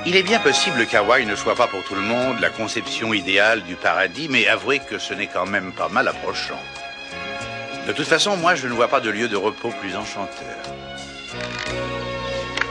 Il est bien possible qu'Hawaï ne soit pas pour tout le monde la conception idéale du paradis, mais avouez que ce n'est quand même pas mal approchant. De toute façon, moi, je ne vois pas de lieu de repos plus enchanteur.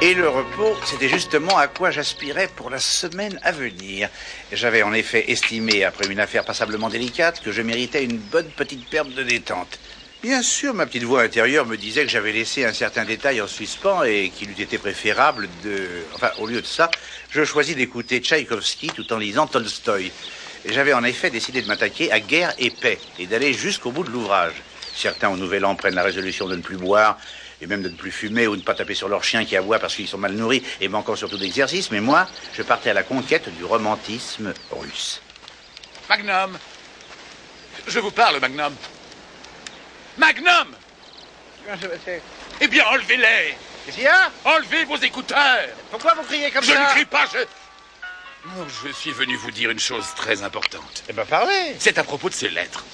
Et le repos, c'était justement à quoi j'aspirais pour la semaine à venir. J'avais en effet estimé, après une affaire passablement délicate, que je méritais une bonne petite perte de détente. Bien sûr, ma petite voix intérieure me disait que j'avais laissé un certain détail en suspens et qu'il eût été préférable de... Enfin, au lieu de ça, je choisis d'écouter Tchaïkovski tout en lisant Tolstoï. J'avais en effet décidé de m'attaquer à Guerre et Paix et d'aller jusqu'au bout de l'ouvrage. Certains au Nouvel An prennent la résolution de ne plus boire et même de ne plus fumer ou de ne pas taper sur leurs chiens qui aboient parce qu'ils sont mal nourris et manquant surtout d'exercice. Mais moi, je partais à la conquête du romantisme russe. Magnum! Je vous parle, Magnum! Magnum! Eh bien, enlevez-les! Qu'est-ce qu'il y a? Enlevez vos écouteurs! Pourquoi vous criez comme ça? Je ne crie pas, je suis venu vous dire une chose très importante. Eh ben, parlez! C'est à propos de ces lettres.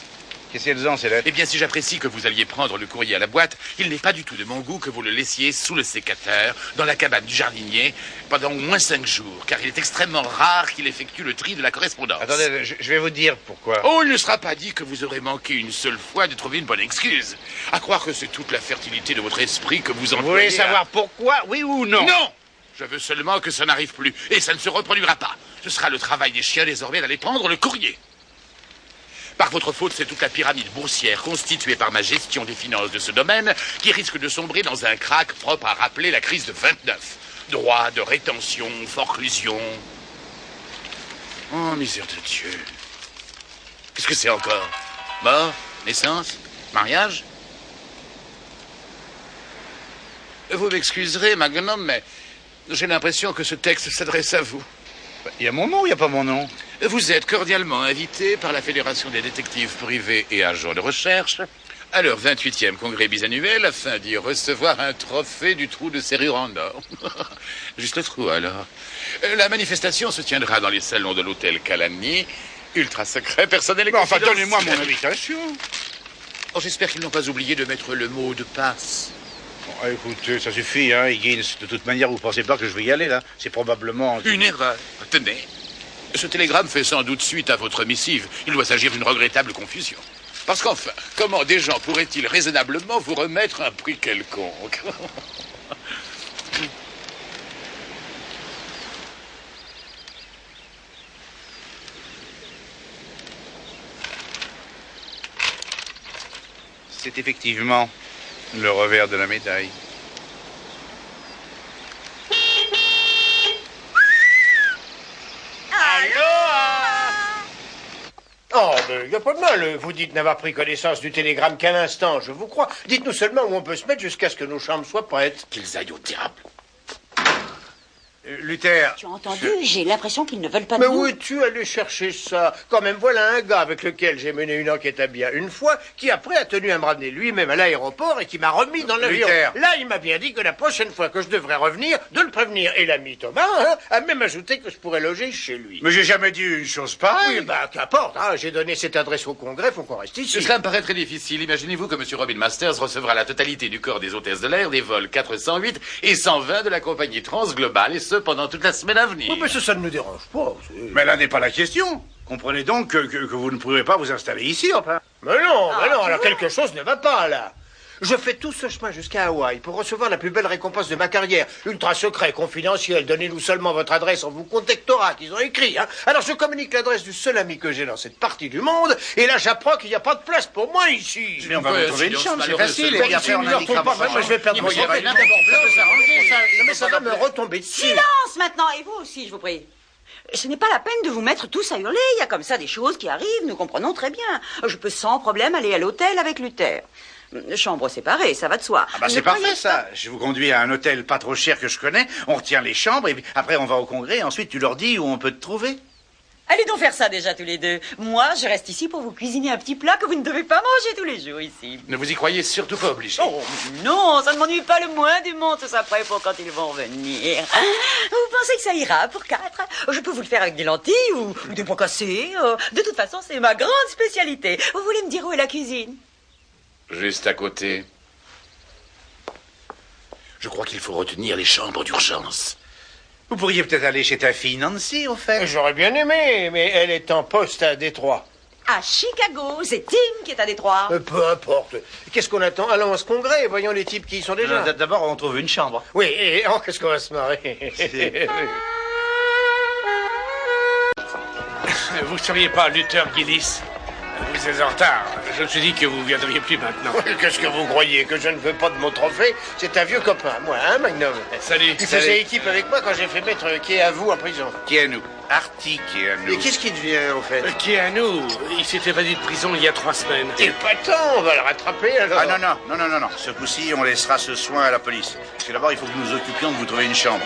Qu'est-ce qu'elles ont, ces lettres? Eh bien, si j'apprécie que vous alliez prendre le courrier à la boîte, il n'est pas du tout de mon goût que vous le laissiez sous le sécateur, dans la cabane du jardinier, pendant au moins 5 jours, car il est extrêmement rare qu'il effectue le tri de la correspondance. Attendez, je vais vous dire pourquoi. Oh, il ne sera pas dit que vous aurez manqué une seule fois de trouver une bonne excuse. À croire que c'est toute la fertilité de votre esprit que vous employez. Vous voulez savoir pourquoi, oui ou non? Non! Je veux seulement que ça n'arrive plus, et ça ne se reproduira pas. Ce sera le travail des chiens désormais d'aller prendre le courrier. Par votre faute, c'est toute la pyramide boursière constituée par ma gestion des finances de ce domaine qui risque de sombrer dans un krach propre à rappeler la crise de 29. Droits de rétention, forclusion. Oh, misère de Dieu. Qu'est-ce que c'est encore? Mort? Naissance? Mariage? Vous m'excuserez, Magnum, mais j'ai l'impression que ce texte s'adresse à vous. Il y a mon nom ou il n'y a pas mon nom? Vous êtes cordialement invité par la Fédération des détectives privés et agents de recherche à leur 28e congrès bisannuel afin d'y recevoir un trophée du trou de serrure en or. Juste le trou, alors. La manifestation se tiendra dans les salons de l'hôtel Calani. Ultra secret, personnel et enfin, confidentiel. donnez-moi mon invitation. Oh, j'espère qu'ils n'ont pas oublié de mettre le mot de passe. Bon, écoutez, ça suffit, hein, Higgins. De toute manière, vous pensez pas que je vais y aller, là? C'est probablement... Une erreur. Tenez. Ce télégramme fait sans doute suite à votre missive. Il doit s'agir d'une regrettable confusion. Parce qu'enfin, comment des gens pourraient-ils raisonnablement vous remettre un prix quelconque? C'est effectivement le revers de la médaille. Oh, il n'y a pas de mal. Vous dites n'avoir pris connaissance du télégramme qu'un instant, je vous crois. Dites-nous seulement où on peut se mettre jusqu'à ce que nos chambres soient prêtes. Qu'ils aillent au diable. Luther... Tu as entendu? J'ai l'impression qu'ils ne veulent pas de Mais nous. où es-tu allé chercher ça? Quand même, voilà un gars avec lequel j'ai mené une enquête à bien une fois, qui après a tenu à me ramener lui-même à l'aéroport et qui m'a remis dans l'avion. Luther. Là, il m'a bien dit que la prochaine fois que je devrais revenir, de le prévenir. Et l'ami Thomas a même ajouté que je pourrais loger chez lui. Mais j'ai jamais dit une chose pareille. Oui, bah, qu'importe, hein, j'ai donné cette adresse au Congrès, faut qu'on reste ici. Cela me paraît très difficile. Imaginez-vous que M. Robin Masters recevra la totalité du corps des hôtesses de l'air des vols 408 et 120 de la compagnie Transglobal, et ce pendant toute la semaine à venir. Oui, mais ça ne nous dérange pas. Mais là n'est pas la question. Comprenez donc que vous ne pourrez pas vous installer ici, enfin. Mais non, alors quelque chose ne va pas, là. Je fais tout ce chemin jusqu'à Hawaï pour recevoir la plus belle récompense de ma carrière. Ultra secret, confidentiel. Donnez-nous seulement votre adresse, on vous contactera, qu'ils ont écrit, hein. Alors je communique l'adresse du seul ami que j'ai dans cette partie du monde, et là j'apprends qu'il n'y a pas de place pour moi ici. Mais on va vous trouver une chambre, c'est facile. Mais Et puis après, on indiquera pas, votre moi je vais perdre mon Il faut y avoir sommeil. d'abord Mais ça va me retomber dessus. Silence maintenant, et vous aussi, je vous prie. Ce n'est pas la peine de vous mettre tous à hurler. Il y a comme ça des choses qui arrivent, nous comprenons très bien. Je peux sans problème aller à l'hôtel avec Luther. Chambre séparée, ça va de soi. Ah bah c'est parfait, ça. Je vous conduis à un hôtel pas trop cher que je connais, on retient les chambres, et puis après on va au congrès, et ensuite tu leur dis où on peut te trouver. Allez donc faire ça déjà tous les deux. Moi, je reste ici pour vous cuisiner un petit plat que vous ne devez pas manger tous les jours ici. Ne vous y croyez surtout pas obligé. Oh non, ça ne m'ennuie pas le moins du monde, tout ça prêt pour quand ils vont venir. Vous pensez que ça ira pour 4? Je peux vous le faire avec des lentilles ou des pois cassés. De toute façon, c'est ma grande spécialité. Vous voulez me dire où est la cuisine? Juste à côté. crois qu'il faut retenir les chambres d'urgence. Vous pourriez peut-être aller chez ta fille Nancy, au fait. J'aurais bien aimé, mais elle est en poste à Détroit. À Chicago, c'est Tim qui est à Détroit. Peu importe. Qu'est-ce qu'on attend? Allons à ce congrès et voyons les types qui y sont déjà. D'abord, on trouve une chambre. Oui, et qu'est-ce qu'on va se marrer? Vous ne seriez pas Luther Gillis? Vous êtes en retard. Je me suis dit que vous viendriez plus maintenant. Qu'est-ce que vous croyez? Que je ne veux pas de mon trophée? C'est un vieux copain, moi, hein, Magnum? Salut. Il faisait équipe avec moi quand j'ai fait mettre Keavu en prison. Keanu. Artie Keanu. Et qu'est-ce qui devient, au fait? Keanu, il s'est évadé de prison il y a 3 semaines. Épatant, on va le rattraper, alors. Ah non. Ce coup-ci, on laissera ce soin à la police. Parce que d'abord, il faut que nous nous occupions de vous trouver une chambre.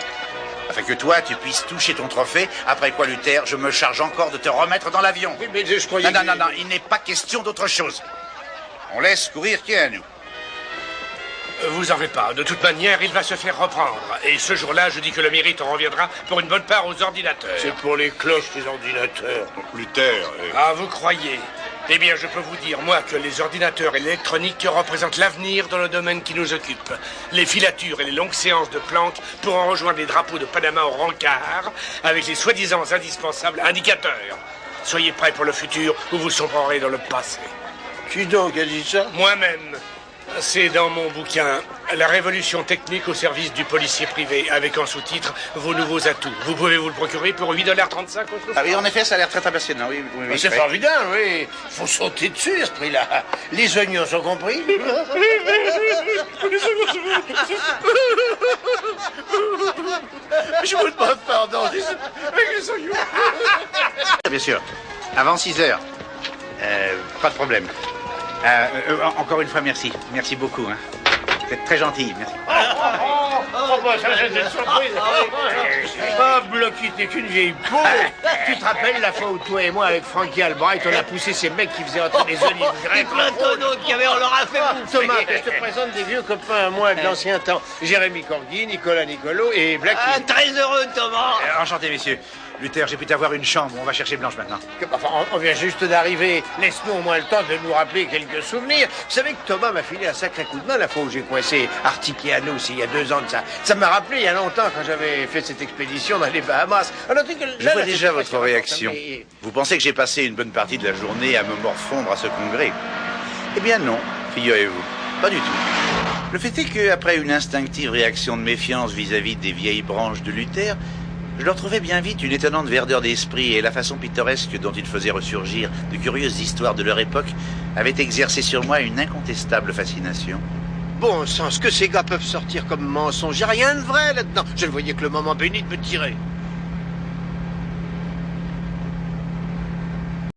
Afin que toi, tu puisses toucher ton trophée, après quoi, Luther, je me charge encore de te remettre dans l'avion. Oui, mais je croyais Non, il n'est pas question d'autre chose. On laisse courir Keanu. Vous en faites pas. De toute manière, il va se faire reprendre. Et ce jour-là, je dis que le mérite en reviendra pour une bonne part aux ordinateurs. C'est pour les cloches des ordinateurs. Luther, Ah, vous croyez? Eh bien, je peux vous dire, moi, que les ordinateurs et l'électronique représentent l'avenir dans le domaine qui nous occupe. Les filatures et les longues séances de Planck pourront rejoindre les drapeaux de Panama au rencard avec les soi-disant indispensables indicateurs. Soyez prêts pour le futur ou vous sombrerez dans le passé. Qui donc a dit ça? Moi-même. C'est dans mon bouquin « La révolution technique au service du policier privé » avec en sous-titre « Vos nouveaux atouts ». Vous pouvez vous le procurer pour 8,35 $. Ah oui, en effet, ça a l'air très impressionnant. Oui, C'est formidable, oui. Faut sauter dessus, à ce prix-là. Les oignons sont compris? Je vous demande pardon. Avec les oignons. Bien sûr. Avant 6 heures. Pas de problème. Encore une fois, merci. Merci beaucoup. Hein. Vous êtes très gentil. Merci. Ça, c'est une surprise. Ah, Blocky, t'es qu'une vieille peau. Tu te rappelles la fois où toi et moi, avec Frankie Albright, on a poussé ces mecs qui faisaient entrer des olives grecques? plein de tonneaux qu'il y avait, on leur a fait bouffer. Thomas, je te présente des vieux copains à moi de l'ancien temps. Jérémy Corgi, Nicolas Nicolo et Blacky. Ah, très heureux, Thomas. Enchanté, messieurs. Luther, j'ai pu t'avoir une chambre. On va chercher Blanche maintenant. Enfin, on vient juste d'arriver. Laisse-nous au moins le temps de nous rappeler quelques souvenirs. Vous savez que Thomas m'a filé un sacré coup de main la fois où j'ai coincé Artie Keanu, il y a 2 ans de ça. Ça m'a rappelé il y a longtemps quand j'avais fait cette expédition dans les Bahamas. Je vois déjà votre réaction. Vous pensez que j'ai passé une bonne partie de la journée à me morfondre à ce congrès? Eh bien non, figurez-vous. Pas du tout. Le fait est qu'après une instinctive réaction de méfiance vis-à-vis des vieilles branches de Luther, je leur trouvais bien vite une étonnante verdeur d'esprit et la façon pittoresque dont ils faisaient ressurgir de curieuses histoires de leur époque avait exercé sur moi une incontestable fascination. Bon sang, ce que ces gars peuvent sortir comme mensonge, y a rien de vrai là-dedans. Je ne voyais que le moment béni de me tirer.